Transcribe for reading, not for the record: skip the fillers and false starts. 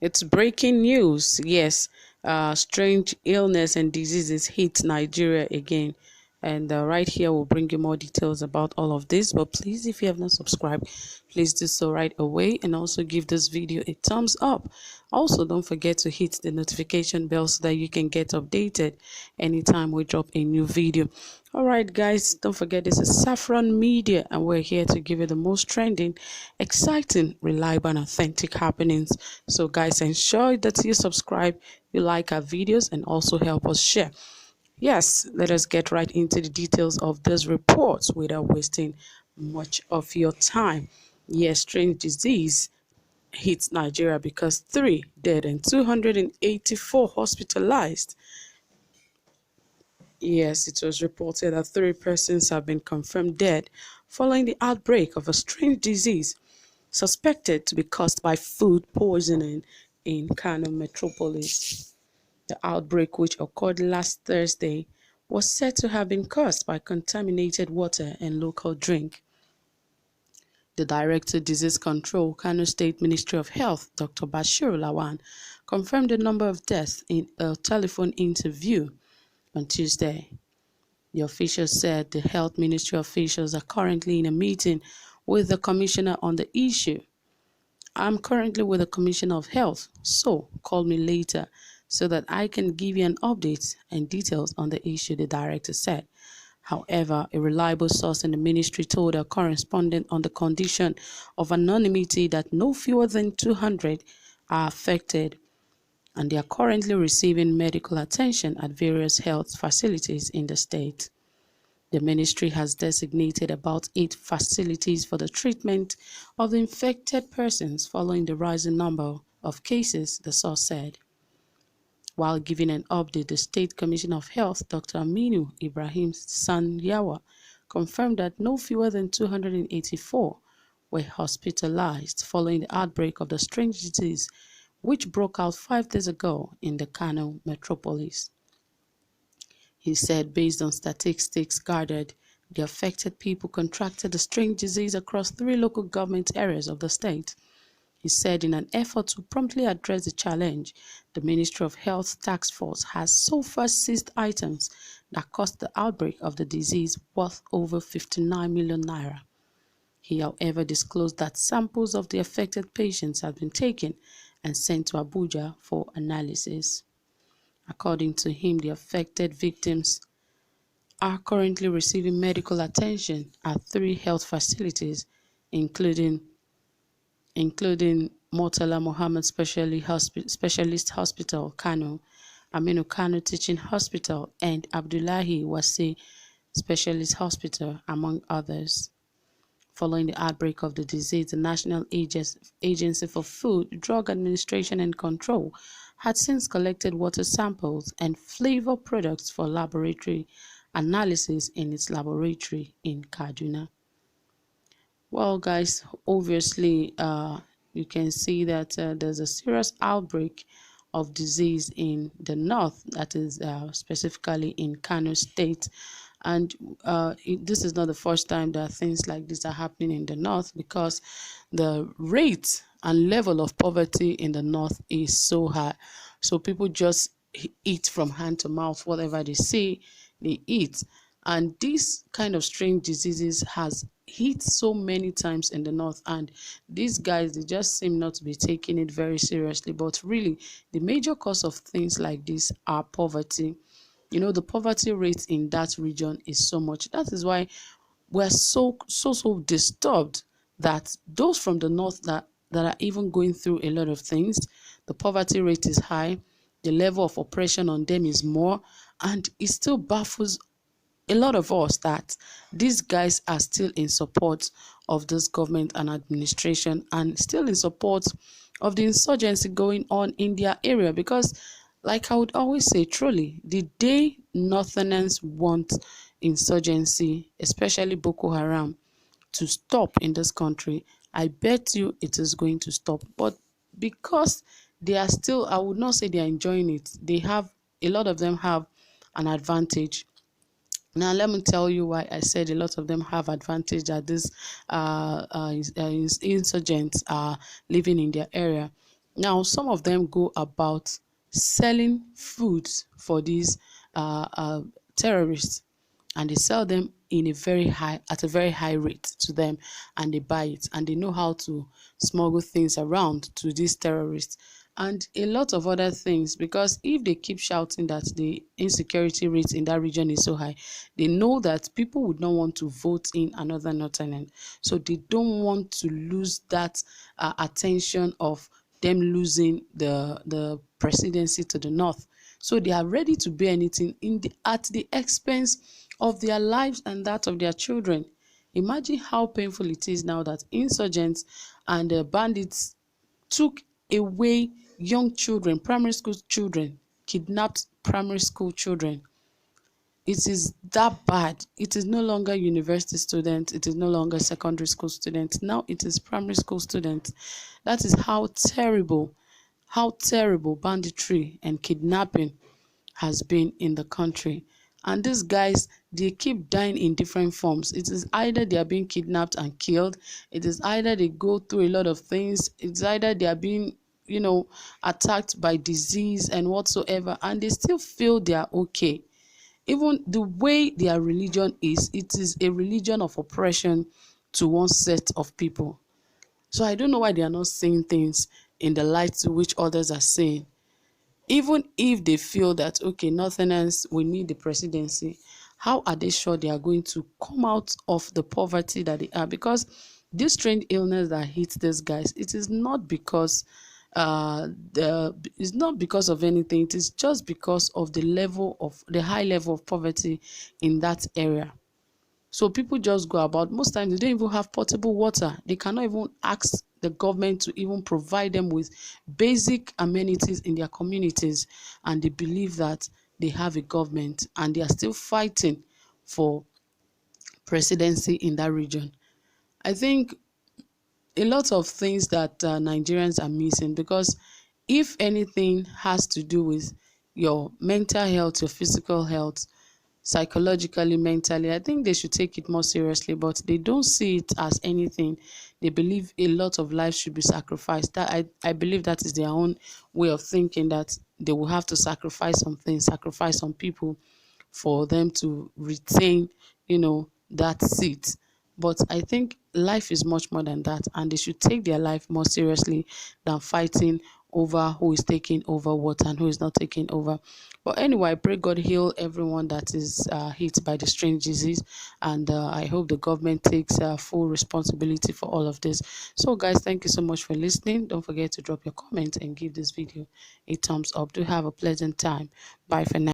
It's breaking news. Yes, strange illness and diseases hit Nigeria again. And right here, we'll bring you more details about all of this. But please, if you have not subscribed, please do so right away. And also give this video a thumbs up. Also, don't forget to hit the notification bell so that you can get updated anytime we drop a new video. All right, guys, don't forget this is Saffron Media, and we're here to give you the most trending, exciting, reliable, and authentic happenings. So, guys, ensure that you subscribe, you like our videos, and also help us share. Yes, let us get right into the details of this report without wasting much of your time. Yes, strange disease hits Nigeria because 3 dead and 284 hospitalized. Yes, it was reported that 3 persons have been confirmed dead following the outbreak of a strange disease suspected to be caused by food poisoning in Kano metropolis. The outbreak, which occurred last Thursday, was said to have been caused by contaminated water and local drink. The Director Disease Control, Kano State Ministry of Health, Dr. Bashir Lawan, confirmed the number of deaths in a telephone interview on Tuesday. The official said the health ministry officials are currently in a meeting with the commissioner on the issue. I'm currently with the Commissioner of Health, so call me later so that I can give you an update and details on the issue, the director said. However, a reliable source in the ministry told a correspondent on the condition of anonymity that no fewer than 200 are affected and they are currently receiving medical attention at various health facilities in the state. The ministry has designated about 8 facilities for the treatment of the infected persons following the rising number of cases, the source said. While giving an update, the State Commissioner of Health, Dr. Aminu Ibrahim Sanyawa, confirmed that no fewer than 284 were hospitalized following the outbreak of the strange disease which broke out 5 days ago in the Kano metropolis. He said based on statistics gathered, the affected people contracted the strange disease across 3 local government areas of the state. He said in an effort to promptly address the challenge, the Ministry of Health Task Force has so far seized items that caused the outbreak of the disease worth over 59 million naira. He, however, disclosed that samples of the affected patients had been taken and sent to Abuja for analysis. According to him, the affected victims are currently receiving medical attention at 3 health facilities, including Murtala Muhammad Specialist Hospital, Kano, Aminu Kano Teaching Hospital, and Abdullahi Wase Specialist Hospital, among others. Following the outbreak of the disease, the National Agency for Food, Drug Administration and Control had since collected water samples and flavor products for laboratory analysis in its laboratory in Kaduna. Well, guys, obviously, you can see that there's a serious outbreak of disease in the north, that is specifically in Kano State. And this is not the first time that things like this are happening in the north, because the rate and level of poverty in the north is so high. So people just eat from hand to mouth. Whatever they see, they eat. And this kind of strange diseases has hit so many times in the north, and these guys, they just seem not to be taking it very seriously. But really, the major cause of things like this are poverty. You know, the poverty rate in that region is so much. That is why we're so disturbed that those from the north that are even going through a lot of things, the poverty rate is high, the level of oppression on them is more, and it still baffles a lot of us that these guys are still in support of this government and administration, and still in support of the insurgency going on in their area. Because, like I would always say, truly, the day Northerners want insurgency, especially Boko Haram, to stop in this country, I bet you it is going to stop. But because they are still, I would not say they are enjoying it, they have, a lot of them have an advantage. Now, let me tell you why I said a lot of them have advantage that these insurgents are living in their area. Now, some of them go about selling foods for these terrorists, and they sell them in a very high at a very high rate to them, and they buy it, and they know how to smuggle things around to these terrorists and a lot of other things. Because if they keep shouting that the insecurity rate in that region is so high, they know that people would not want to vote in another northern, so they don't want to lose that attention of them losing the presidency to the north. So they are ready to bear anything at the expense of their lives and that of their children. Imagine how painful it is now that insurgents and bandits took away young children, primary school children, kidnapped primary school children. It is that bad. It is no longer university students. It is no longer secondary school students. Now it is primary school students. That is how terrible banditry and kidnapping has been in the country. And these guys, they keep dying in different forms. It is either they are being kidnapped and killed. It is either they go through a lot of things. It's either they are being, attacked by disease and whatsoever, and they still feel they are okay. Even the way their religion is, it is a religion of oppression to one set of people. So I don't know why they are not seeing things in the light to which others are seeing. Even if they feel that, okay, Northerners, we need the presidency, how are they sure they are going to come out of the poverty that they are? Because this strange illness that hits these guys, it is not because it's not because of anything. It is just because of the high level of poverty in that area. So people just go about, most times they don't even have potable water. They cannot even ask the government to even provide them with basic amenities in their communities. And they believe that they have a government, and they are still fighting for presidency in that region. I think a lot of things that Nigerians are missing, because if anything has to do with your mental health, your physical health, psychologically, mentally, I think they should take it more seriously, but they don't see it as anything. They believe a lot of lives should be sacrificed. That I believe that is their own way of thinking, that they will have to sacrifice some things, sacrifice some people for them to retain, that seat. But I think life is much more than that, and they should take their life more seriously than fighting over who is taking over what and who is not taking over. But anyway, I pray God heal everyone that is hit by the strange disease, and I hope the government takes full responsibility for all of this. So, guys, thank you so much for listening. Don't forget to drop your comment and give this video a thumbs up. Do have a pleasant time. Bye for now.